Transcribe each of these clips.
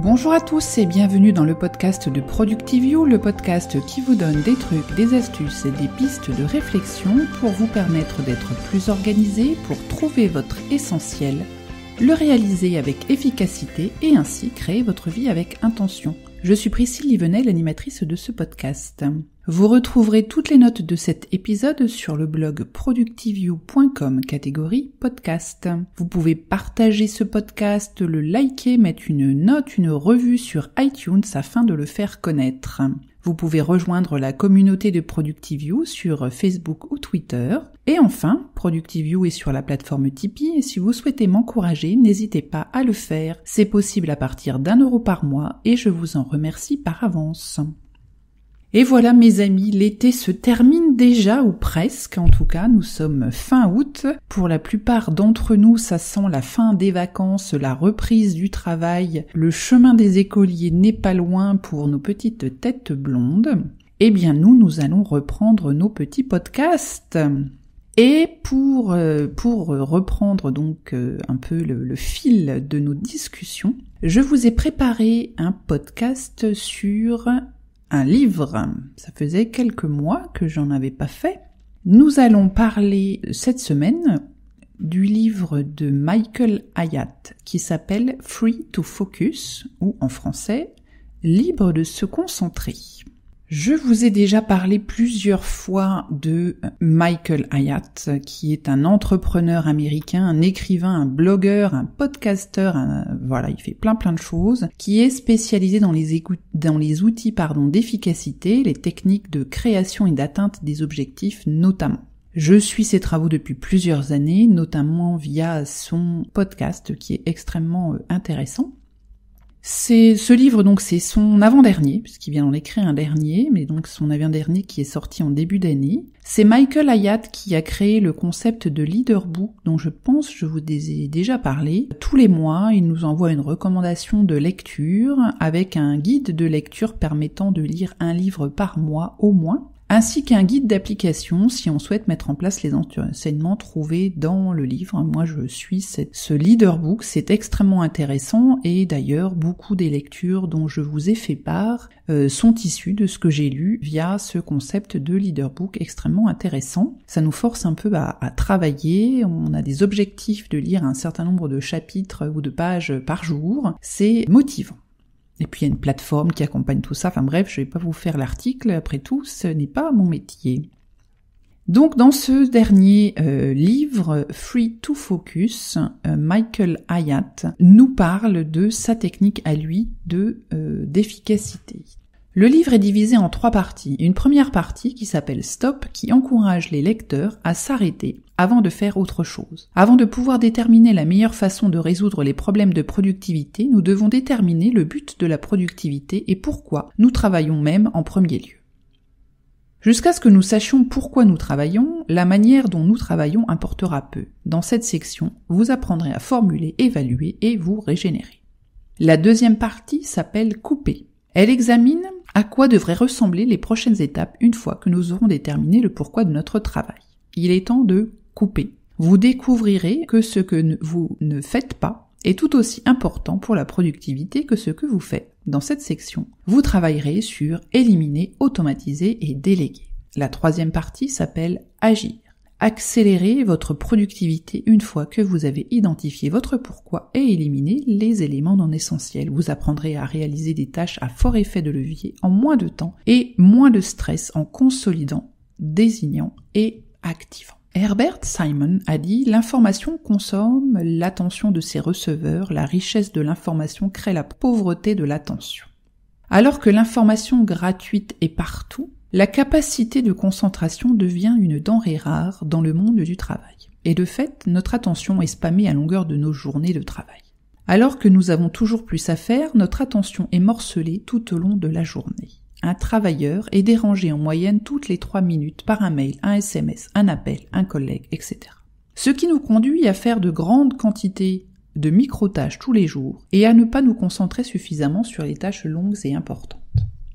Bonjour à tous et bienvenue dans le podcast de Productivio, le podcast qui vous donne des trucs, des astuces et des pistes de réflexion pour vous permettre d'être plus organisé, pour trouver votre essentiel, le réaliser avec efficacité et ainsi créer votre vie avec intention. Je suis Priscille Livenel, l'animatrice de ce podcast. Vous retrouverez toutes les notes de cet épisode sur le blog productivio.com, catégorie podcast. Vous pouvez partager ce podcast, le liker, mettre une note, une revue sur iTunes afin de le faire connaître. Vous pouvez rejoindre la communauté de Productivio sur Facebook ou Twitter. Et enfin, Productivio est sur la plateforme Tipeee et si vous souhaitez m'encourager, n'hésitez pas à le faire. C'est possible à partir d'1 € par mois et je vous en remercie par avance. Et voilà mes amis, l'été se termine déjà, ou presque, en tout cas, nous sommes fin août. Pour la plupart d'entre nous, ça sent la fin des vacances, la reprise du travail, le chemin des écoliers n'est pas loin pour nos petites têtes blondes. Eh bien nous allons reprendre nos petits podcasts. Et pour reprendre donc un peu le fil de nos discussions, je vous ai préparé un podcast sur un livre. Ça faisait quelques mois que j'en avais pas fait. Nous allons parler cette semaine du livre de Michael Hyatt qui s'appelle Free to Focus, ou en français, Libre de se concentrer. Je vous ai déjà parlé plusieurs fois de Michael Hyatt, qui est un entrepreneur américain, un écrivain, un blogueur, un podcasteur, voilà, il fait plein de choses, qui est spécialisé dans les outils d'efficacité, les techniques de création et d'atteinte des objectifs notamment. Je suis ses travaux depuis plusieurs années, notamment via son podcast qui est extrêmement intéressant. Ce livre, donc, c'est son avant-dernier, puisqu'il vient d'en écrire un dernier, mais donc son avant-dernier qui est sorti en début d'année. C'est Michael Hyatt qui a créé le concept de Leader Book, dont je vous ai déjà parlé. Tous les mois, il nous envoie une recommandation de lecture, avec un guide de lecture permettant de lire un livre par mois au moins, ainsi qu'un guide d'application si on souhaite mettre en place les enseignements trouvés dans le livre. Moi, je suis ce Leader Book, c'est extrêmement intéressant et d'ailleurs, beaucoup des lectures dont je vous ai fait part sont issues de ce que j'ai lu via ce concept de Leader Book extrêmement intéressant. Ça nous force un peu à travailler, on a des objectifs de lire un certain nombre de chapitres ou de pages par jour, c'est motivant. Et puis il y a une plateforme qui accompagne tout ça, enfin bref, je vais pas vous faire l'article, après tout, ce n'est pas mon métier. Donc dans ce dernier livre, Free to Focus, Michael Hyatt nous parle de sa technique à lui d'efficacité. Le livre est divisé en 3 parties. Une première partie qui s'appelle Stop, qui encourage les lecteurs à s'arrêter avant de faire autre chose. Avant de pouvoir déterminer la meilleure façon de résoudre les problèmes de productivité, nous devons déterminer le but de la productivité et pourquoi nous travaillons même en premier lieu. Jusqu'à ce que nous sachions pourquoi nous travaillons, la manière dont nous travaillons importera peu. Dans cette section, vous apprendrez à formuler, évaluer et vous régénérer. La deuxième partie s'appelle Couper. Elle examine à quoi devraient ressembler les prochaines étapes une fois que nous aurons déterminé le pourquoi de notre travail. Il est temps de couper. Vous découvrirez que ce que vous ne faites pas est tout aussi important pour la productivité que ce que vous faites. Dans cette section, vous travaillerez sur éliminer, automatiser et déléguer. La troisième partie s'appelle Agir. Accélérez votre productivité une fois que vous avez identifié votre pourquoi et éliminé les éléments non essentiels. Vous apprendrez à réaliser des tâches à fort effet de levier en moins de temps et moins de stress en consolidant, désignant et activant. Herbert Simon a dit « L'information consomme l'attention de ses receveurs, la richesse de l'information crée la pauvreté de l'attention. » Alors que l'information gratuite est partout, la capacité de concentration devient une denrée rare dans le monde du travail. Et de fait, notre attention est spammée à longueur de nos journées de travail. Alors que nous avons toujours plus à faire, notre attention est morcelée tout au long de la journée. Un travailleur est dérangé en moyenne toutes les 3 minutes par un mail, un SMS, un appel, un collègue, etc. Ce qui nous conduit à faire de grandes quantités de micro-tâches tous les jours et à ne pas nous concentrer suffisamment sur les tâches longues et importantes.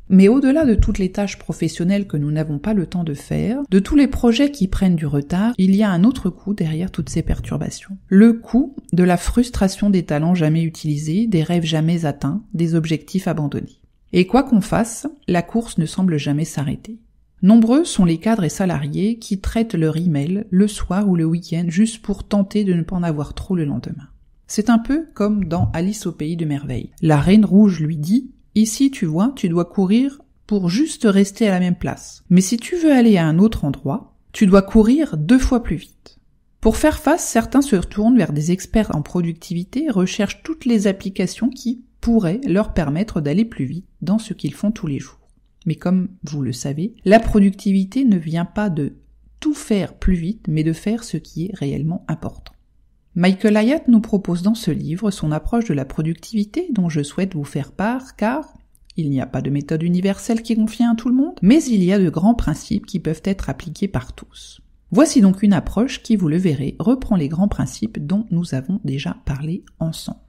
Mais au-delà de toutes les tâches professionnelles que nous n'avons pas le temps de faire, de tous les projets qui prennent du retard, il y a un autre coût derrière toutes ces perturbations. Le coût de la frustration des talents jamais utilisés, des rêves jamais atteints, des objectifs abandonnés. Et quoi qu'on fasse, la course ne semble jamais s'arrêter. Nombreux sont les cadres et salariés qui traitent leur email le soir ou le week-end juste pour tenter de ne pas en avoir trop le lendemain. C'est un peu comme dans Alice au pays de merveilles. La Reine Rouge lui dit « Ici, tu vois, tu dois courir pour juste rester à la même place. Mais si tu veux aller à un autre endroit, tu dois courir 2 fois plus vite. » Pour faire face, certains se tournent vers des experts en productivité et recherchent toutes les applications qui pourraient leur permettre d'aller plus vite dans ce qu'ils font tous les jours. Mais comme vous le savez, la productivité ne vient pas de tout faire plus vite, mais de faire ce qui est réellement important. Michael Hyatt nous propose dans ce livre son approche de la productivité dont je souhaite vous faire part car il n'y a pas de méthode universelle qui convient à tout le monde, mais il y a de grands principes qui peuvent être appliqués par tous. Voici donc une approche qui, vous le verrez, reprend les grands principes dont nous avons déjà parlé ensemble.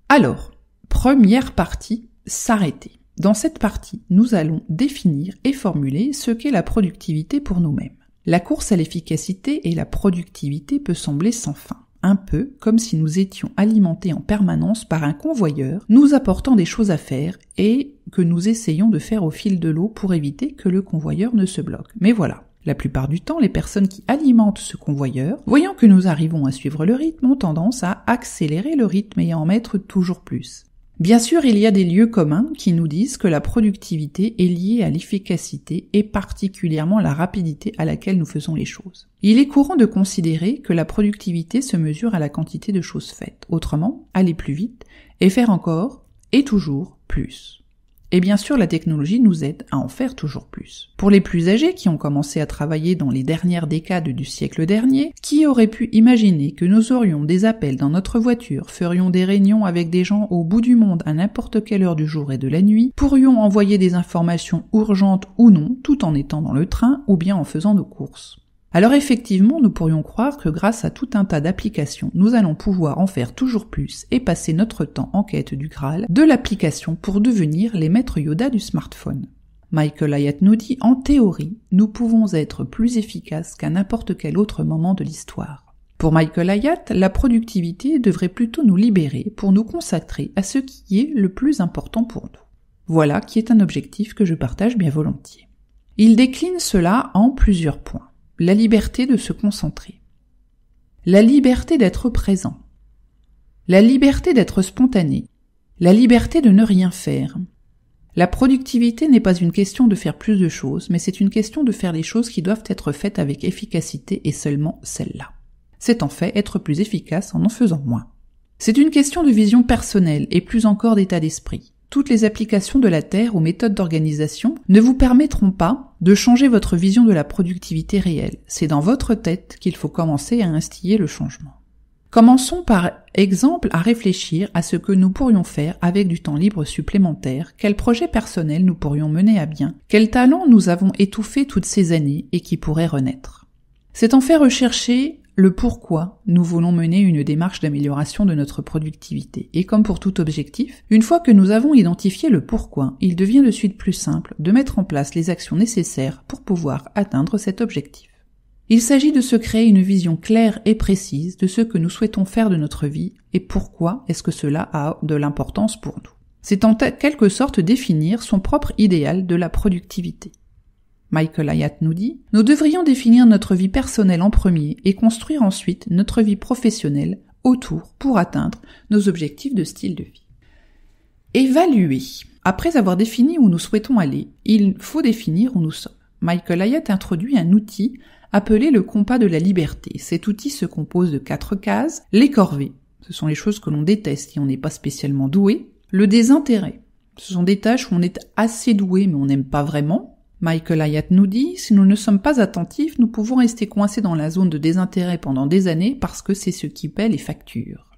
Alors, première partie, s'arrêter. Dans cette partie, nous allons définir et formuler ce qu'est la productivité pour nous-mêmes. La course à l'efficacité et la productivité peut sembler sans fin. Un peu comme si nous étions alimentés en permanence par un convoyeur, nous apportant des choses à faire et que nous essayons de faire au fil de l'eau pour éviter que le convoyeur ne se bloque. Mais voilà, la plupart du temps, les personnes qui alimentent ce convoyeur, voyant que nous arrivons à suivre le rythme, ont tendance à accélérer le rythme et à en mettre toujours plus. Bien sûr, il y a des lieux communs qui nous disent que la productivité est liée à l'efficacité et particulièrement la rapidité à laquelle nous faisons les choses. Il est courant de considérer que la productivité se mesure à la quantité de choses faites, autrement, aller plus vite et faire encore et toujours plus. Et bien sûr, la technologie nous aide à en faire toujours plus. Pour les plus âgés qui ont commencé à travailler dans les dernières décades du siècle dernier, qui aurait pu imaginer que nous aurions des appels dans notre voiture, ferions des réunions avec des gens au bout du monde à n'importe quelle heure du jour et de la nuit, pourrions envoyer des informations urgentes ou non, tout en étant dans le train ou bien en faisant nos courses. Alors effectivement, nous pourrions croire que grâce à tout un tas d'applications, nous allons pouvoir en faire toujours plus et passer notre temps en quête du Graal de l'application pour devenir les maîtres Yoda du smartphone. Michael Hyatt nous dit, en théorie, nous pouvons être plus efficaces qu'à n'importe quel autre moment de l'histoire. Pour Michael Hyatt, la productivité devrait plutôt nous libérer pour nous consacrer à ce qui est le plus important pour nous. Voilà qui est un objectif que je partage bien volontiers. Il décline cela en plusieurs points. La liberté de se concentrer. La liberté d'être présent. La liberté d'être spontané. La liberté de ne rien faire. La productivité n'est pas une question de faire plus de choses, mais c'est une question de faire les choses qui doivent être faites avec efficacité et seulement celles-là. C'est en fait être plus efficace en faisant moins. C'est une question de vision personnelle et plus encore d'état d'esprit. Toutes les applications de la Terre ou méthodes d'organisation ne vous permettront pas de changer votre vision de la productivité réelle. C'est dans votre tête qu'il faut commencer à instiller le changement. Commençons par exemple à réfléchir à ce que nous pourrions faire avec du temps libre supplémentaire, quels projets personnels nous pourrions mener à bien, quels talents nous avons étouffés toutes ces années et qui pourraient renaître. C'est en fait rechercher le pourquoi nous voulons mener une démarche d'amélioration de notre productivité. Et comme pour tout objectif, une fois que nous avons identifié le pourquoi, il devient de suite plus simple de mettre en place les actions nécessaires pour pouvoir atteindre cet objectif. Il s'agit de se créer une vision claire et précise de ce que nous souhaitons faire de notre vie et pourquoi est-ce que cela a de l'importance pour nous. C'est en quelque sorte définir son propre idéal de la productivité. Michael Hyatt nous dit « Nous devrions définir notre vie personnelle en premier et construire ensuite notre vie professionnelle autour pour atteindre nos objectifs de style de vie. » Évaluer. Après avoir défini où nous souhaitons aller, il faut définir où nous sommes. Michael Hyatt introduit un outil appelé le compas de la liberté. Cet outil se compose de 4 cases. Les corvées, ce sont les choses que l'on déteste et on n'est pas spécialement doué. Le désintérêt, ce sont des tâches où on est assez doué mais on n'aime pas vraiment. Michael Hyatt nous dit, si nous ne sommes pas attentifs, nous pouvons rester coincés dans la zone de désintérêt pendant des années parce que c'est ce qui paie les factures.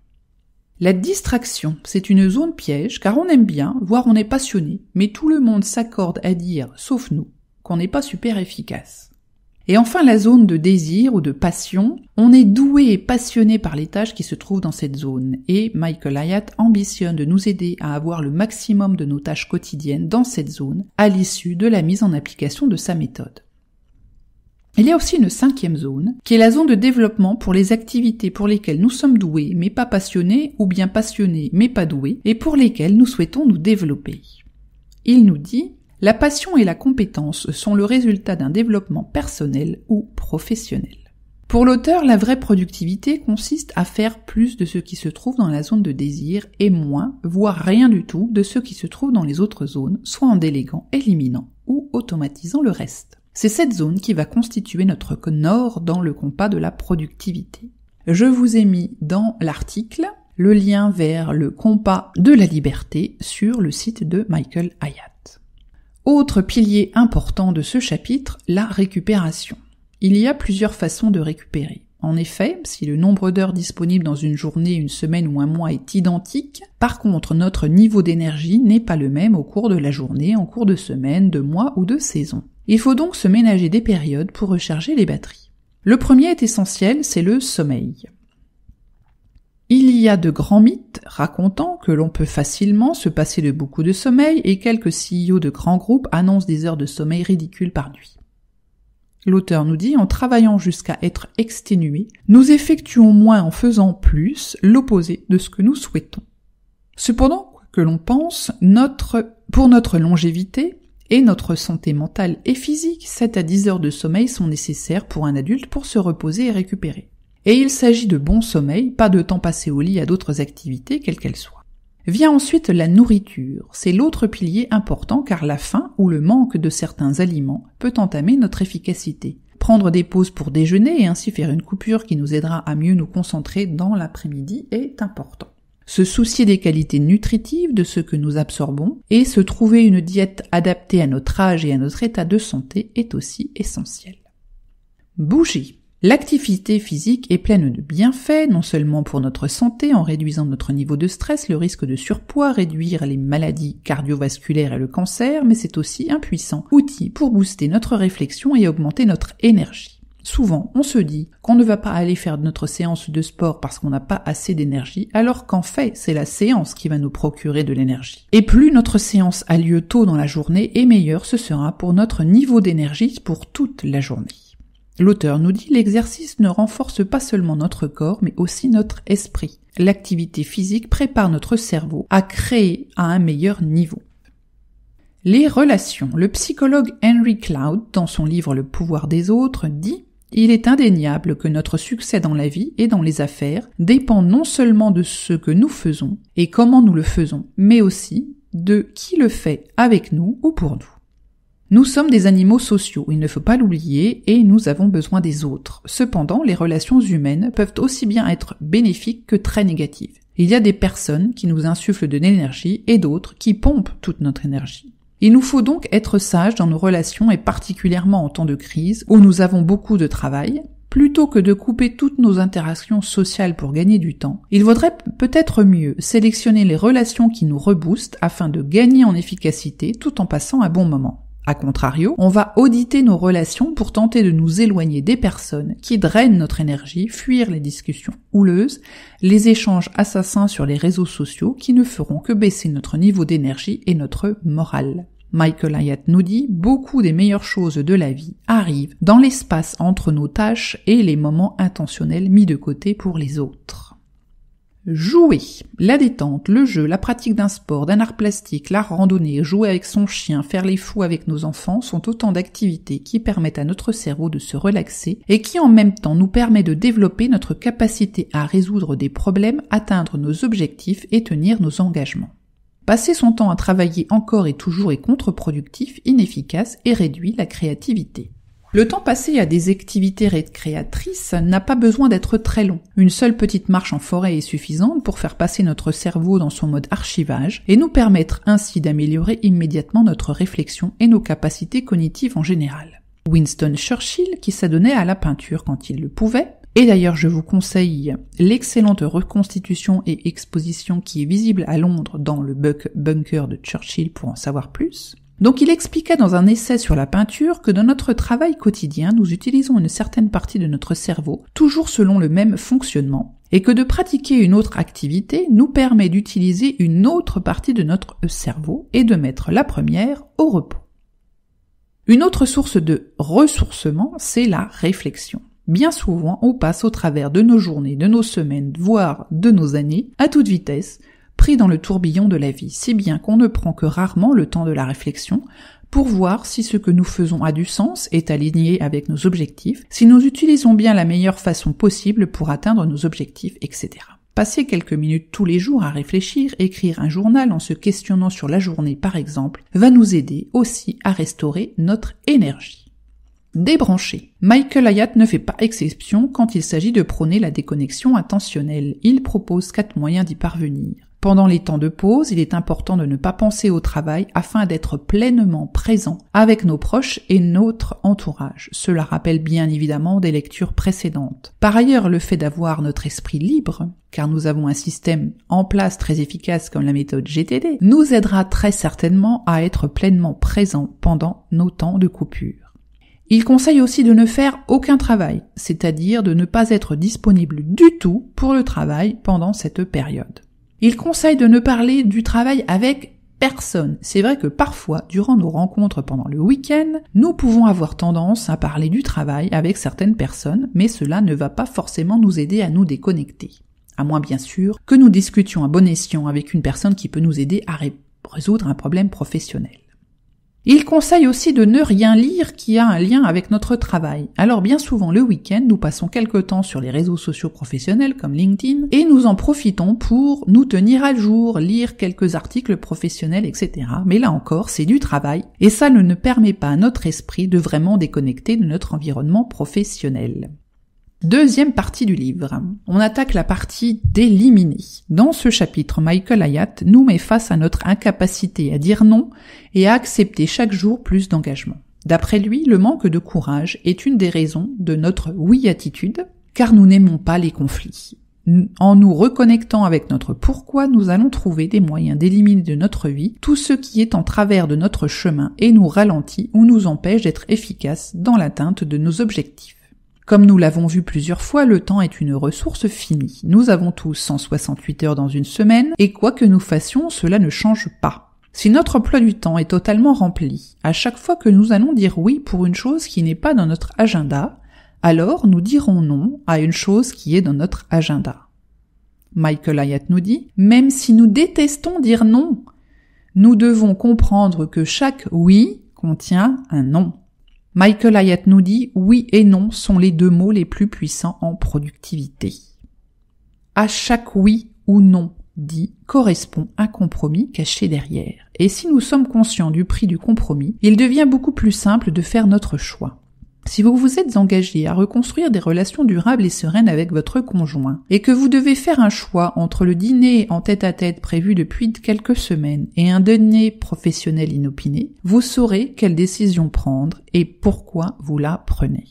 La distraction, c'est une zone piège car on aime bien, voire on est passionné, mais tout le monde s'accorde à dire, sauf nous, qu'on n'est pas super efficace. Et enfin, la zone de désir ou de passion. On est doué et passionné par les tâches qui se trouvent dans cette zone. Et Michael Hyatt ambitionne de nous aider à avoir le maximum de nos tâches quotidiennes dans cette zone à l'issue de la mise en application de sa méthode. Il y a aussi une 5e zone, qui est la zone de développement pour les activités pour lesquelles nous sommes doués mais pas passionnés, ou bien passionnés mais pas doués, et pour lesquelles nous souhaitons nous développer. Il nous dit: la passion et la compétence sont le résultat d'un développement personnel ou professionnel. Pour l'auteur, la vraie productivité consiste à faire plus de ce qui se trouve dans la zone de désir et moins, voire rien du tout, de ce qui se trouve dans les autres zones, soit en déléguant, éliminant ou automatisant le reste. C'est cette zone qui va constituer notre nord dans le compas de la productivité. Je vous ai mis dans l'article le lien vers le compas de la liberté sur le site de Michael Hyatt. Autre pilier important de ce chapitre, la récupération. Il y a plusieurs façons de récupérer. En effet, si le nombre d'heures disponibles dans une journée, une semaine ou un mois est identique, par contre notre niveau d'énergie n'est pas le même au cours de la journée, en cours de semaine, de mois ou de saison. Il faut donc se ménager des périodes pour recharger les batteries. Le premier est essentiel, c'est le sommeil. Il y a de grands mythes racontant que l'on peut facilement se passer de beaucoup de sommeil et quelques CEO de grands groupes annoncent des heures de sommeil ridicules par nuit. L'auteur nous dit: en travaillant jusqu'à être exténués, nous effectuons moins en faisant plus, l'opposé de ce que nous souhaitons. Cependant, quoi que l'on pense, pour notre longévité et notre santé mentale et physique, 7 à 10 heures de sommeil sont nécessaires pour un adulte pour se reposer et récupérer. Et il s'agit de bon sommeil, pas de temps passé au lit à d'autres activités, quelles qu'elles soient. Vient ensuite la nourriture. C'est l'autre pilier important car la faim ou le manque de certains aliments peut entamer notre efficacité. Prendre des pauses pour déjeuner et ainsi faire une coupure qui nous aidera à mieux nous concentrer dans l'après-midi est important. Se soucier des qualités nutritives de ce que nous absorbons et se trouver une diète adaptée à notre âge et à notre état de santé est aussi essentiel. Bouger. L'activité physique est pleine de bienfaits, non seulement pour notre santé en réduisant notre niveau de stress, le risque de surpoids, réduire les maladies cardiovasculaires et le cancer, mais c'est aussi un puissant outil pour booster notre réflexion et augmenter notre énergie. Souvent, on se dit qu'on ne va pas aller faire notre séance de sport parce qu'on n'a pas assez d'énergie, alors qu'en fait, c'est la séance qui va nous procurer de l'énergie. Et plus notre séance a lieu tôt dans la journée, et meilleur ce sera pour notre niveau d'énergie pour toute la journée. L'auteur nous dit: l'exercice ne renforce pas seulement notre corps, mais aussi notre esprit. L'activité physique prépare notre cerveau à créer à un meilleur niveau. Les relations. Le psychologue Henry Cloud, dans son livre Le pouvoir des autres, dit: il est indéniable que notre succès dans la vie et dans les affaires dépend non seulement de ce que nous faisons et comment nous le faisons, mais aussi de qui le fait avec nous ou pour nous. Nous sommes des animaux sociaux, il ne faut pas l'oublier, et nous avons besoin des autres. Cependant, les relations humaines peuvent aussi bien être bénéfiques que très négatives. Il y a des personnes qui nous insufflent de l'énergie et d'autres qui pompent toute notre énergie. Il nous faut donc être sages dans nos relations et particulièrement en temps de crise où nous avons beaucoup de travail. Plutôt que de couper toutes nos interactions sociales pour gagner du temps, il vaudrait peut-être mieux sélectionner les relations qui nous reboostent afin de gagner en efficacité tout en passant un bon moment. A contrario, on va auditer nos relations pour tenter de nous éloigner des personnes qui drainent notre énergie, fuir les discussions houleuses, les échanges assassins sur les réseaux sociaux qui ne feront que baisser notre niveau d'énergie et notre morale. Michael Hyatt nous dit: beaucoup des meilleures choses de la vie arrivent dans l'espace entre nos tâches et les moments intentionnels mis de côté pour les autres. Jouer, la détente, le jeu, la pratique d'un sport, d'un art plastique, la randonnée, jouer avec son chien, faire les fous avec nos enfants sont autant d'activités qui permettent à notre cerveau de se relaxer et qui en même temps nous permet de développer notre capacité à résoudre des problèmes, atteindre nos objectifs et tenir nos engagements. Passer son temps à travailler encore et toujours est contre-productif, inefficace et réduit la créativité. Le temps passé à des activités récréatrices n'a pas besoin d'être très long. Une seule petite marche en forêt est suffisante pour faire passer notre cerveau dans son mode archivage et nous permettre ainsi d'améliorer immédiatement notre réflexion et nos capacités cognitives en général. Winston Churchill, qui s'adonnait à la peinture quand il le pouvait, et d'ailleurs je vous conseille l'excellente reconstitution et exposition qui est visible à Londres dans le bunker de Churchill pour en savoir plus, Donc il expliqua dans un essai sur la peinture que dans notre travail quotidien, nous utilisons une certaine partie de notre cerveau, toujours selon le même fonctionnement, et que de pratiquer une autre activité nous permet d'utiliser une autre partie de notre cerveau et de mettre la première au repos. Une autre source de ressourcement, c'est la réflexion. Bien souvent, on passe au travers de nos journées, de nos semaines, voire de nos années, à toute vitesse, pris dans le tourbillon de la vie, si bien qu'on ne prend que rarement le temps de la réflexion pour voir si ce que nous faisons a du sens, est aligné avec nos objectifs, si nous utilisons bien la meilleure façon possible pour atteindre nos objectifs, etc. Passer quelques minutes tous les jours à réfléchir, écrire un journal en se questionnant sur la journée par exemple, va nous aider aussi à restaurer notre énergie. Débrancher. Michael Hyatt ne fait pas exception quand il s'agit de prôner la déconnexion intentionnelle. Il propose 4 moyens d'y parvenir. Pendant les temps de pause, il est important de ne pas penser au travail afin d'être pleinement présent avec nos proches et notre entourage. Cela rappelle bien évidemment des lectures précédentes. Par ailleurs, le fait d'avoir notre esprit libre, car nous avons un système en place très efficace comme la méthode GTD, nous aidera très certainement à être pleinement présent pendant nos temps de coupure. Il conseille aussi de ne faire aucun travail, c'est-à-dire de ne pas être disponible du tout pour le travail pendant cette période. Il conseille de ne parler du travail avec personne. C'est vrai que parfois, durant nos rencontres pendant le week-end, nous pouvons avoir tendance à parler du travail avec certaines personnes, mais cela ne va pas forcément nous aider à nous déconnecter. À moins bien sûr que nous discutions à bon escient avec une personne qui peut nous aider à résoudre un problème professionnel. Il conseille aussi de ne rien lire qui a un lien avec notre travail. Alors bien souvent le week-end, nous passons quelque temps sur les réseaux sociaux professionnels comme LinkedIn et nous en profitons pour nous tenir à jour, lire quelques articles professionnels, etc. Mais là encore, c'est du travail et ça ne permet pas à notre esprit de vraiment déconnecter de notre environnement professionnel. Deuxième partie du livre. On attaque la partie d'éliminer. Dans ce chapitre, Michael Hyatt nous met face à notre incapacité à dire non et à accepter chaque jour plus d'engagement. D'après lui, le manque de courage est une des raisons de notre oui-attitude, car nous n'aimons pas les conflits. En nous reconnectant avec notre pourquoi, nous allons trouver des moyens d'éliminer de notre vie tout ce qui est en travers de notre chemin et nous ralentit ou nous empêche d'être efficaces dans l'atteinte de nos objectifs. Comme nous l'avons vu plusieurs fois, le temps est une ressource finie. Nous avons tous 168 heures dans une semaine, et quoi que nous fassions, cela ne change pas. Si notre emploi du temps est totalement rempli, à chaque fois que nous allons dire oui pour une chose qui n'est pas dans notre agenda, alors nous dirons non à une chose qui est dans notre agenda. Michael Hyatt nous dit, même si nous détestons dire non, nous devons comprendre que chaque oui contient un non. Michael Hyatt nous dit « oui » et « non » sont les 2 mots les plus puissants en productivité. À chaque « oui » ou « non » dit correspond un compromis caché derrière. Et si nous sommes conscients du prix du compromis, il devient beaucoup plus simple de faire notre choix. Si vous vous êtes engagé à reconstruire des relations durables et sereines avec votre conjoint, et que vous devez faire un choix entre le dîner en tête-à-tête prévu depuis quelques semaines et un dîner professionnel inopiné, vous saurez quelle décision prendre et pourquoi vous la prenez.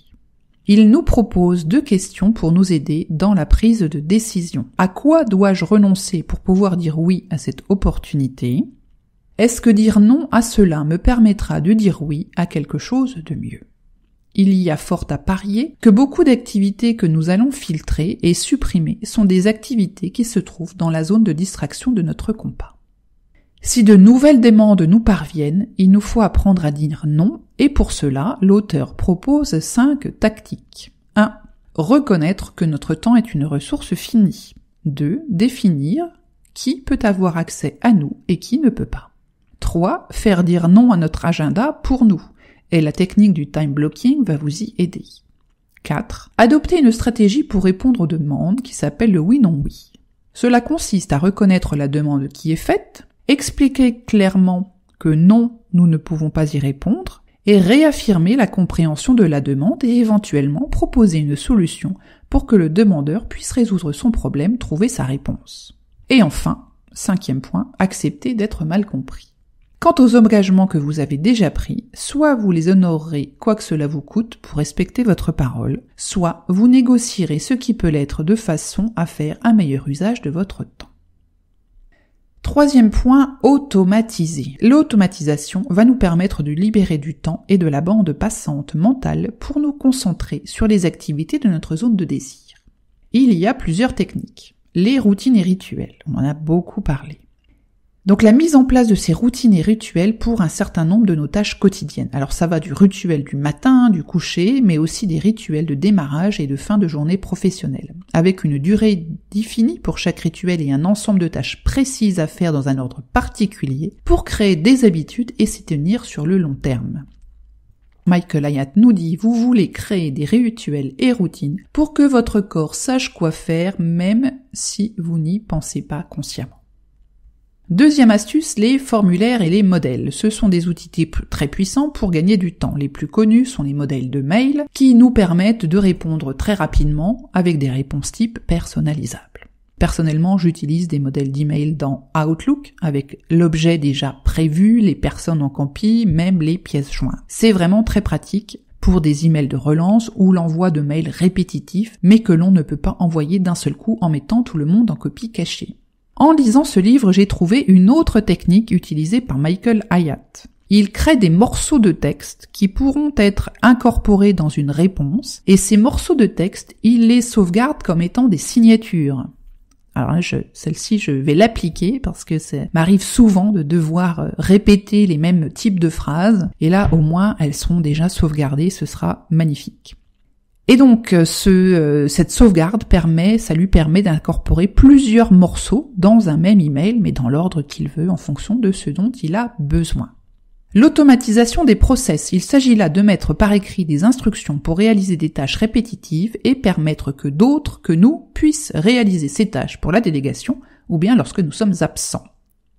Il nous propose 2 questions pour nous aider dans la prise de décision. À quoi dois-je renoncer pour pouvoir dire oui à cette opportunité ? Est-ce que dire non à cela me permettra de dire oui à quelque chose de mieux ? Il y a fort à parier que beaucoup d'activités que nous allons filtrer et supprimer sont des activités qui se trouvent dans la zone de distraction de notre compas. Si de nouvelles demandes nous parviennent, il nous faut apprendre à dire non, et pour cela, l'auteur propose 5 tactiques. 1. Reconnaître que notre temps est une ressource finie. 2. Définir qui peut avoir accès à nous et qui ne peut pas. 3. Faire dire non à notre agenda pour nous. Et la technique du time blocking va vous y aider. 4. Adopter une stratégie pour répondre aux demandes qui s'appelle le oui-non-oui. Cela consiste à reconnaître la demande qui est faite, expliquer clairement que non, nous ne pouvons pas y répondre, et réaffirmer la compréhension de la demande et éventuellement proposer une solution pour que le demandeur puisse résoudre son problème, trouver sa réponse. Et enfin, 5e point, accepter d'être mal compris. Quant aux engagements que vous avez déjà pris, soit vous les honorerez quoi que cela vous coûte pour respecter votre parole, soit vous négocierez ce qui peut l'être de façon à faire un meilleur usage de votre temps. Troisième point, automatiser. L'automatisation va nous permettre de libérer du temps et de la bande passante mentale pour nous concentrer sur les activités de notre zone de désir. Il y a plusieurs techniques. Les routines et rituels, on en a beaucoup parlé. Donc la mise en place de ces routines et rituels pour un certain nombre de nos tâches quotidiennes. Alors ça va du rituel du matin, du coucher, mais aussi des rituels de démarrage et de fin de journée professionnelle, avec une durée définie pour chaque rituel et un ensemble de tâches précises à faire dans un ordre particulier pour créer des habitudes et s'y tenir sur le long terme. Michael Hyatt nous dit, vous voulez créer des rituels et routines pour que votre corps sache quoi faire même si vous n'y pensez pas consciemment. Deuxième astuce, les formulaires et les modèles. Ce sont des outils très puissants pour gagner du temps. Les plus connus sont les modèles de mail qui nous permettent de répondre très rapidement avec des réponses types personnalisables. Personnellement, j'utilise des modèles d'email dans Outlook avec l'objet déjà prévu, les personnes en copie, même les pièces jointes. C'est vraiment très pratique pour des emails de relance ou l'envoi de mails répétitifs, mais que l'on ne peut pas envoyer d'un seul coup en mettant tout le monde en copie cachée. En lisant ce livre, j'ai trouvé une autre technique utilisée par Michael Hyatt. Il crée des morceaux de texte qui pourront être incorporés dans une réponse, et ces morceaux de texte, il les sauvegarde comme étant des signatures. Alors là, celle-ci, je vais l'appliquer parce que ça m'arrive souvent de devoir répéter les mêmes types de phrases, et là, au moins, elles sont déjà sauvegardées, ce sera magnifique. Et donc, cette sauvegarde lui permet d'incorporer plusieurs morceaux dans un même email, mais dans l'ordre qu'il veut en fonction de ce dont il a besoin. L'automatisation des process. Il s'agit là de mettre par écrit des instructions pour réaliser des tâches répétitives et permettre que d'autres que nous puissent réaliser ces tâches pour la délégation ou bien lorsque nous sommes absents.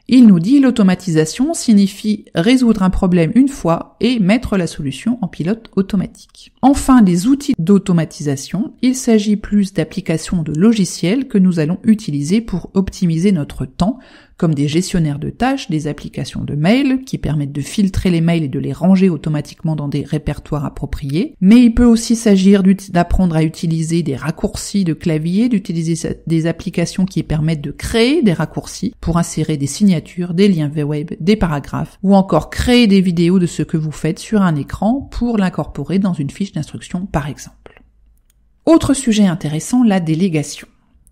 Il nous dit l'automatisation signifie résoudre un problème une fois et mettre la solution en pilote automatique. Enfin, les outils d'automatisation, il s'agit plus d'applications de logiciels que nous allons utiliser pour optimiser notre temps, comme des gestionnaires de tâches, des applications de mails qui permettent de filtrer les mails et de les ranger automatiquement dans des répertoires appropriés. Mais il peut aussi s'agir d'apprendre à utiliser des raccourcis de clavier, d'utiliser des applications qui permettent de créer des raccourcis pour insérer des signatures, des liens web, des paragraphes, ou encore créer des vidéos de ce que vous faites sur un écran pour l'incorporer dans une fiche d'instruction par exemple. Autre sujet intéressant, la délégation.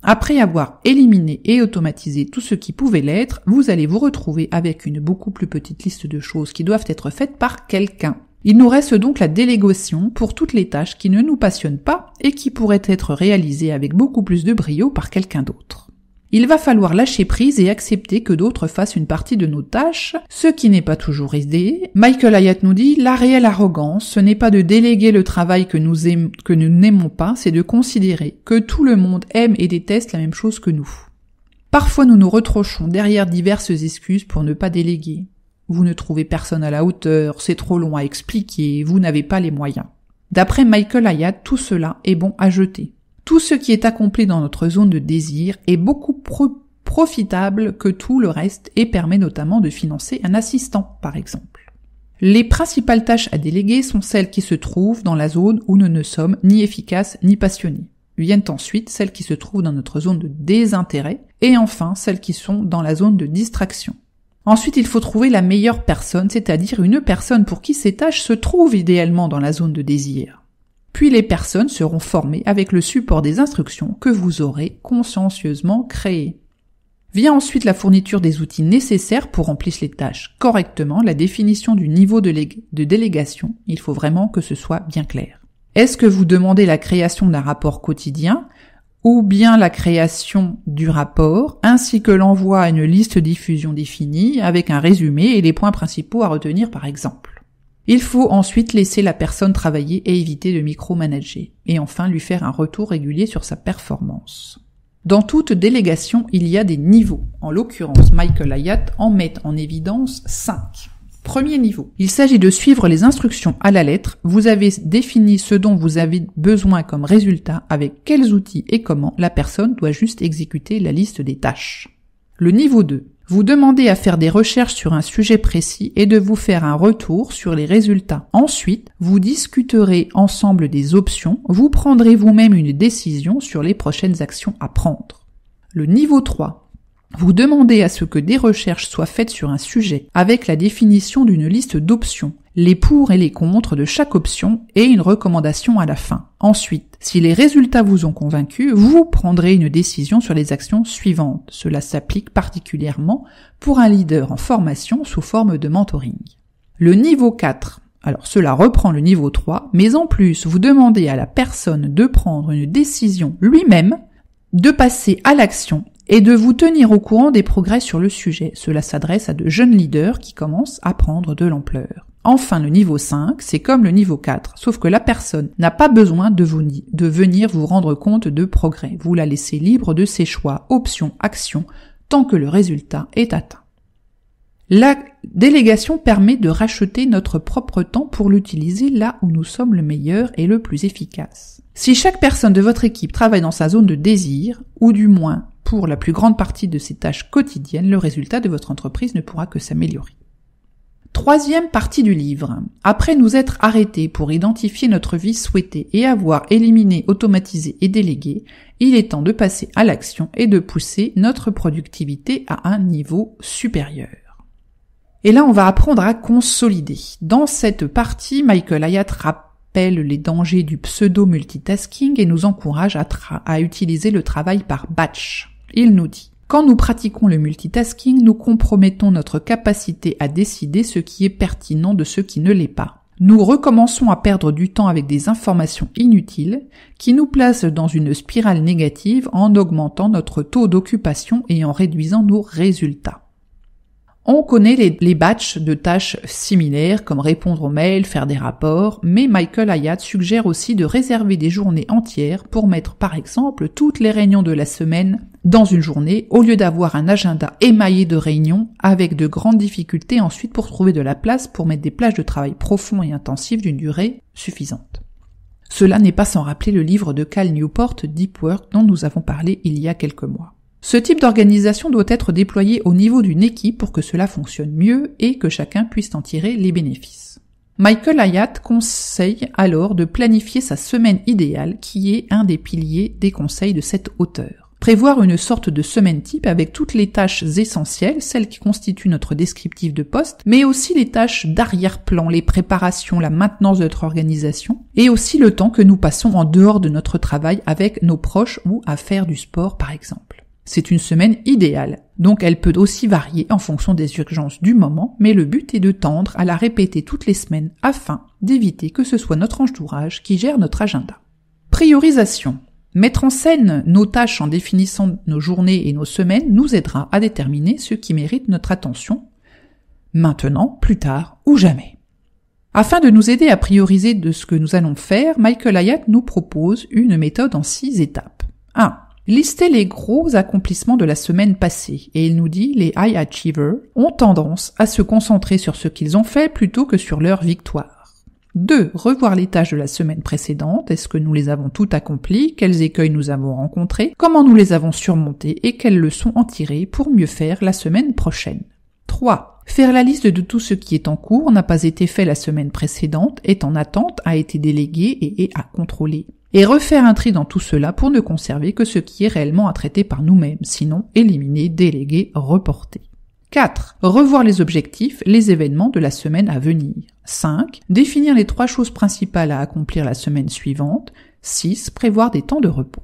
Après avoir éliminé et automatisé tout ce qui pouvait l'être, vous allez vous retrouver avec une beaucoup plus petite liste de choses qui doivent être faites par quelqu'un. Il nous reste donc la délégation pour toutes les tâches qui ne nous passionnent pas et qui pourraient être réalisées avec beaucoup plus de brio par quelqu'un d'autre. Il va falloir lâcher prise et accepter que d'autres fassent une partie de nos tâches, ce qui n'est pas toujours aisé. Michael Hyatt nous dit, la réelle arrogance, ce n'est pas de déléguer le travail que nous n'aimons pas, c'est de considérer que tout le monde aime et déteste la même chose que nous. Parfois nous nous retrochons derrière diverses excuses pour ne pas déléguer. Vous ne trouvez personne à la hauteur, c'est trop long à expliquer, vous n'avez pas les moyens. D'après Michael Hyatt, tout cela est bon à jeter. Tout ce qui est accompli dans notre zone de désir est beaucoup plus profitable que tout le reste et permet notamment de financer un assistant, par exemple. Les principales tâches à déléguer sont celles qui se trouvent dans la zone où nous ne sommes ni efficaces ni passionnés. Viennent ensuite celles qui se trouvent dans notre zone de désintérêt et enfin celles qui sont dans la zone de distraction. Ensuite, il faut trouver la meilleure personne, c'est-à-dire une personne pour qui ces tâches se trouvent idéalement dans la zone de désir. Puis les personnes seront formées avec le support des instructions que vous aurez consciencieusement créées. Vient ensuite la fourniture des outils nécessaires pour remplir les tâches correctement, la définition du niveau de délégation, il faut vraiment que ce soit bien clair. Est-ce que vous demandez la création d'un rapport quotidien ou bien la création du rapport, ainsi que l'envoi à une liste diffusion définie avec un résumé et les points principaux à retenir par exemple. Il faut ensuite laisser la personne travailler et éviter de micromanager, et enfin lui faire un retour régulier sur sa performance. Dans toute délégation, il y a des niveaux. En l'occurrence, Michael Hyatt en met en évidence 5. Premier niveau. Il s'agit de suivre les instructions à la lettre. Vous avez défini ce dont vous avez besoin comme résultat, avec quels outils et comment. La personne doit juste exécuter la liste des tâches. Le niveau 2. Vous demandez à faire des recherches sur un sujet précis et de vous faire un retour sur les résultats. Ensuite, vous discuterez ensemble des options, vous prendrez vous-même une décision sur les prochaines actions à prendre. Le niveau 3. Vous demandez à ce que des recherches soient faites sur un sujet avec la définition d'une liste d'options, les pour et les contre de chaque option et une recommandation à la fin. Ensuite, si les résultats vous ont convaincu, vous prendrez une décision sur les actions suivantes. Cela s'applique particulièrement pour un leader en formation sous forme de mentoring. Le niveau 4. Alors cela reprend le niveau 3, mais en plus vous demandez à la personne de prendre une décision lui-même, de passer à l'action et de vous tenir au courant des progrès sur le sujet. Cela s'adresse à de jeunes leaders qui commencent à prendre de l'ampleur. Enfin, le niveau 5, c'est comme le niveau 4, sauf que la personne n'a pas besoin de venir vous rendre compte de progrès. Vous la laissez libre de ses choix, options, actions, tant que le résultat est atteint. La délégation permet de racheter notre propre temps pour l'utiliser là où nous sommes le meilleur et le plus efficace. Si chaque personne de votre équipe travaille dans sa zone de désir, ou du moins pour la plus grande partie de ses tâches quotidiennes, le résultat de votre entreprise ne pourra que s'améliorer. Troisième partie du livre. Après nous être arrêtés pour identifier notre vie souhaitée et avoir éliminé, automatisé et délégué, il est temps de passer à l'action et de pousser notre productivité à un niveau supérieur. Et là, on va apprendre à consolider. Dans cette partie, Michael Hyatt rappelle les dangers du pseudo-multitasking et nous encourage à utiliser le travail par batch. Il nous dit: quand nous pratiquons le multitasking, nous compromettons notre capacité à décider ce qui est pertinent de ce qui ne l'est pas. Nous recommençons à perdre du temps avec des informations inutiles qui nous placent dans une spirale négative en augmentant notre taux d'occupation et en réduisant nos résultats. On connaît les batchs de tâches similaires comme répondre aux mails, faire des rapports, mais Michael Hyatt suggère aussi de réserver des journées entières pour mettre par exemple toutes les réunions de la semaine dans une journée au lieu d'avoir un agenda émaillé de réunions avec de grandes difficultés ensuite pour trouver de la place pour mettre des plages de travail profonds et intensifs d'une durée suffisante. Cela n'est pas sans rappeler le livre de Cal Newport, Deep Work, dont nous avons parlé il y a quelques mois. Ce type d'organisation doit être déployé au niveau d'une équipe pour que cela fonctionne mieux et que chacun puisse en tirer les bénéfices. Michael Hyatt conseille alors de planifier sa semaine idéale, qui est un des piliers des conseils de cet auteur. Prévoir une sorte de semaine type avec toutes les tâches essentielles, celles qui constituent notre descriptif de poste, mais aussi les tâches d'arrière-plan, les préparations, la maintenance de notre organisation, et aussi le temps que nous passons en dehors de notre travail avec nos proches ou à faire du sport par exemple. C'est une semaine idéale, donc elle peut aussi varier en fonction des urgences du moment, mais le but est de tendre à la répéter toutes les semaines afin d'éviter que ce soit notre entourage qui gère notre agenda. Priorisation. Mettre en scène nos tâches en définissant nos journées et nos semaines nous aidera à déterminer ce qui mérite notre attention, maintenant, plus tard ou jamais. Afin de nous aider à prioriser de ce que nous allons faire, Michael Hyatt nous propose une méthode en 6 étapes. 1. Listez les gros accomplissements de la semaine passée, et il nous dit les high achievers ont tendance à se concentrer sur ce qu'ils ont fait plutôt que sur leur victoire. 2. Revoir les tâches de la semaine précédente, est-ce que nous les avons toutes accomplies, quels écueils nous avons rencontrés, comment nous les avons surmontés et quelles leçons en tirer pour mieux faire la semaine prochaine. 3. Faire la liste de tout ce qui est en cours, n'a pas été fait la semaine précédente, est en attente, a été délégué et est à contrôler. Et refaire un tri dans tout cela pour ne conserver que ce qui est réellement à traiter par nous-mêmes, sinon éliminer, déléguer, reporter. 4. Revoir les objectifs, les événements de la semaine à venir. 5. Définir les 3 choses principales à accomplir la semaine suivante. 6. Prévoir des temps de repos.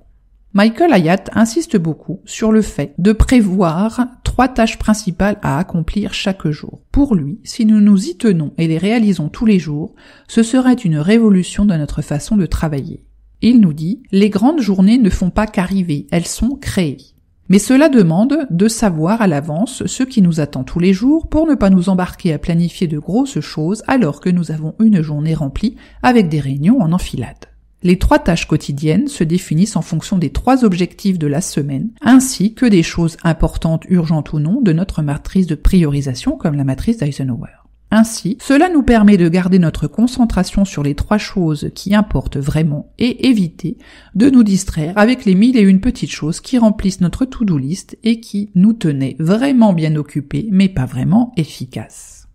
Michael Hyatt insiste beaucoup sur le fait de prévoir 3 tâches principales à accomplir chaque jour. Pour lui, si nous nous y tenons et les réalisons tous les jours, ce serait une révolution dans notre façon de travailler. Il nous dit « Les grandes journées ne font pas qu'arriver, elles sont créées. » Mais cela demande de savoir à l'avance ce qui nous attend tous les jours pour ne pas nous embarquer à planifier de grosses choses alors que nous avons une journée remplie avec des réunions en enfilade. Les 3 tâches quotidiennes se définissent en fonction des 3 objectifs de la semaine, ainsi que des choses importantes, urgentes ou non, de notre matrice de priorisation comme la matrice d'Eisenhower. Ainsi, cela nous permet de garder notre concentration sur les 3 choses qui importent vraiment et éviter de nous distraire avec les 1001 petites choses qui remplissent notre to-do list et qui nous tenaient vraiment bien occupés mais pas vraiment efficaces.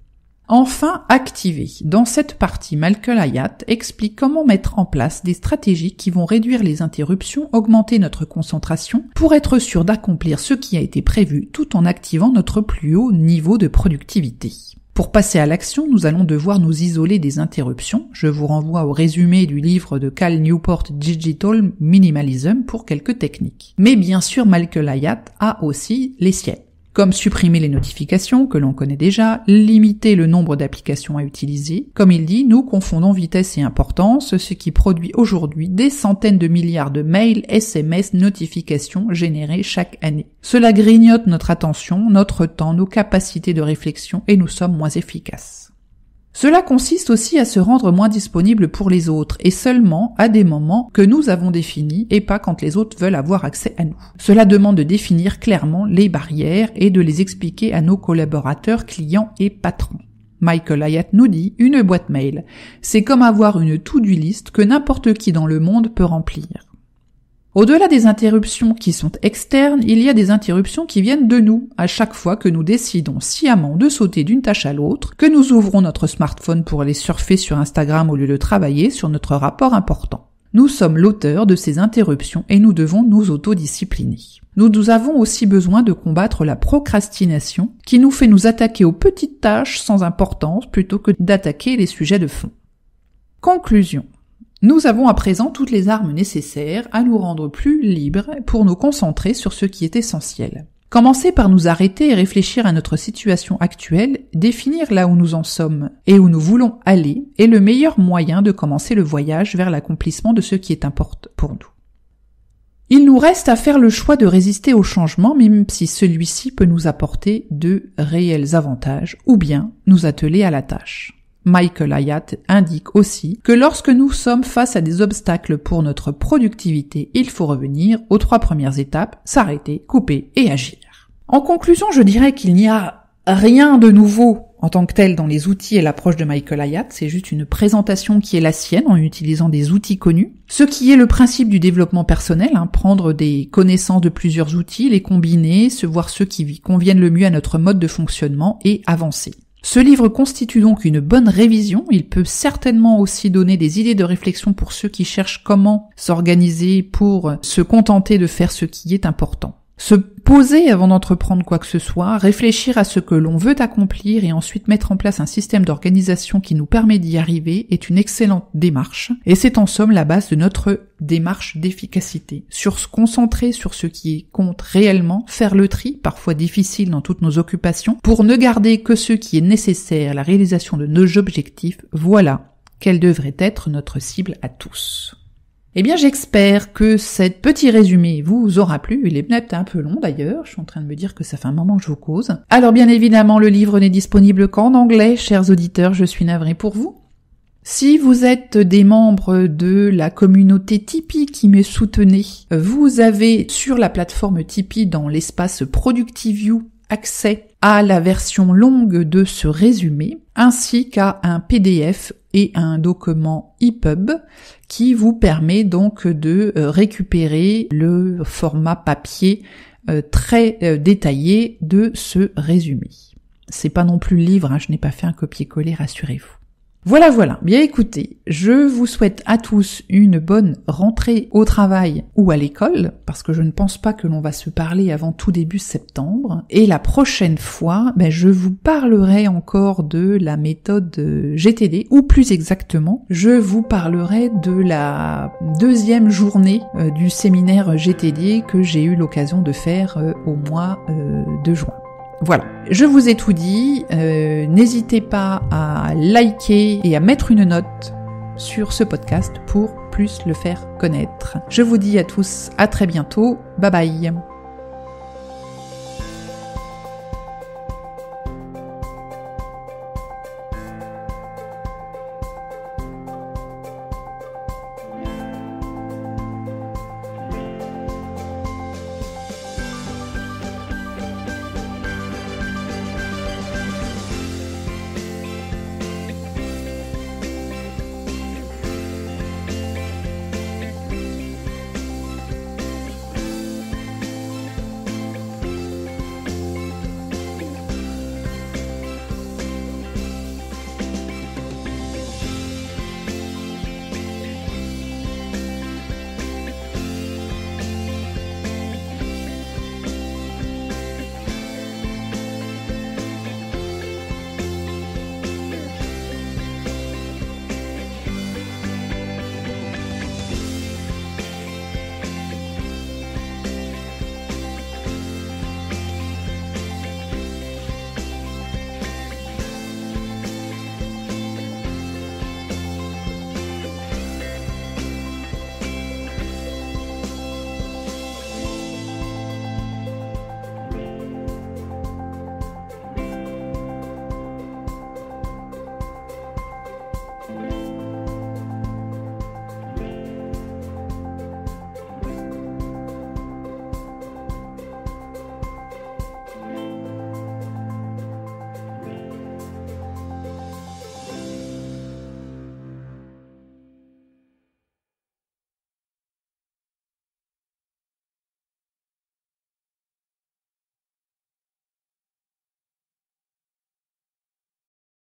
Enfin, activer. Dans cette partie, Michael Hyatt explique comment mettre en place des stratégies qui vont réduire les interruptions, augmenter notre concentration pour être sûr d'accomplir ce qui a été prévu tout en activant notre plus haut niveau de productivité. Pour passer à l'action, nous allons devoir nous isoler des interruptions. Je vous renvoie au résumé du livre de Cal Newport Digital Minimalism pour quelques techniques. Mais bien sûr, Michael Hyatt a aussi les siennes. Comme supprimer les notifications, que l'on connaît déjà, limiter le nombre d'applications à utiliser. Comme il dit, nous confondons vitesse et importance, ce qui produit aujourd'hui des centaines de milliards de mails, SMS, notifications générées chaque année. Cela grignote notre attention, notre temps, nos capacités de réflexion et nous sommes moins efficaces. Cela consiste aussi à se rendre moins disponible pour les autres et seulement à des moments que nous avons définis et pas quand les autres veulent avoir accès à nous. Cela demande de définir clairement les barrières et de les expliquer à nos collaborateurs, clients et patrons. Michael Hyatt nous dit, une boîte mail, c'est comme avoir une to-do list que n'importe qui dans le monde peut remplir. Au-delà des interruptions qui sont externes, il y a des interruptions qui viennent de nous, à chaque fois que nous décidons sciemment de sauter d'une tâche à l'autre, que nous ouvrons notre smartphone pour aller surfer sur Instagram au lieu de travailler sur notre rapport important. Nous sommes l'auteur de ces interruptions et nous devons nous autodiscipliner. Nous avons aussi besoin de combattre la procrastination qui nous fait nous attaquer aux petites tâches sans importance plutôt que d'attaquer les sujets de fond. Conclusion. Nous avons à présent toutes les armes nécessaires à nous rendre plus libres pour nous concentrer sur ce qui est essentiel. Commencer par nous arrêter et réfléchir à notre situation actuelle, définir là où nous en sommes et où nous voulons aller est le meilleur moyen de commencer le voyage vers l'accomplissement de ce qui est important pour nous. Il nous reste à faire le choix de résister au changement, même si celui-ci peut nous apporter de réels avantages, ou bien nous atteler à la tâche. Michael Hyatt indique aussi que lorsque nous sommes face à des obstacles pour notre productivité, il faut revenir aux 3 premières étapes, s'arrêter, couper et agir. En conclusion, je dirais qu'il n'y a rien de nouveau en tant que tel dans les outils et l'approche de Michael Hyatt, c'est juste une présentation qui est la sienne en utilisant des outils connus. Ce qui est le principe du développement personnel, prendre des connaissances de plusieurs outils, les combiner, se voir ceux qui conviennent le mieux à notre mode de fonctionnement et avancer. Ce livre constitue donc une bonne révision, il peut certainement aussi donner des idées de réflexion pour ceux qui cherchent comment s'organiser pour se contenter de faire ce qui est important. Se poser avant d'entreprendre quoi que ce soit, réfléchir à ce que l'on veut accomplir et ensuite mettre en place un système d'organisation qui nous permet d'y arriver est une excellente démarche et c'est en somme la base de notre démarche d'efficacité. Se concentrer sur ce qui compte réellement, faire le tri, parfois difficile dans toutes nos occupations, pour ne garder que ce qui est nécessaire à la réalisation de nos objectifs, voilà quelle devrait être notre cible à tous. Eh bien, j'espère que ce petit résumé vous aura plu. Il est peut-être un peu long d'ailleurs. Je suis en train de me dire que ça fait un moment que je vous cause. Alors, bien évidemment, le livre n'est disponible qu'en anglais. Chers auditeurs, je suis navrée pour vous. Si vous êtes des membres de la communauté Tipeee qui me soutenez, vous avez sur la plateforme Tipeee dans l'espace ProductiveYou accès à la version longue de ce résumé, ainsi qu'à un PDF et un document EPUB qui vous permet donc de récupérer le format papier très détaillé de ce résumé. C'est pas non plus le livre, je n'ai pas fait un copier-coller, rassurez-vous. Voilà. Bien écoutez, je vous souhaite à tous une bonne rentrée au travail ou à l'école, parce que je ne pense pas que l'on va se parler avant tout début septembre. Et la prochaine fois, je vous parlerai encore de la méthode GTD, ou plus exactement, je vous parlerai de la 2e journée du séminaire GTD que j'ai eu l'occasion de faire au mois de juin. Voilà, je vous ai tout dit, n'hésitez pas à liker et à mettre une note sur ce podcast pour plus le faire connaître. Je vous dis à tous à très bientôt, bye bye.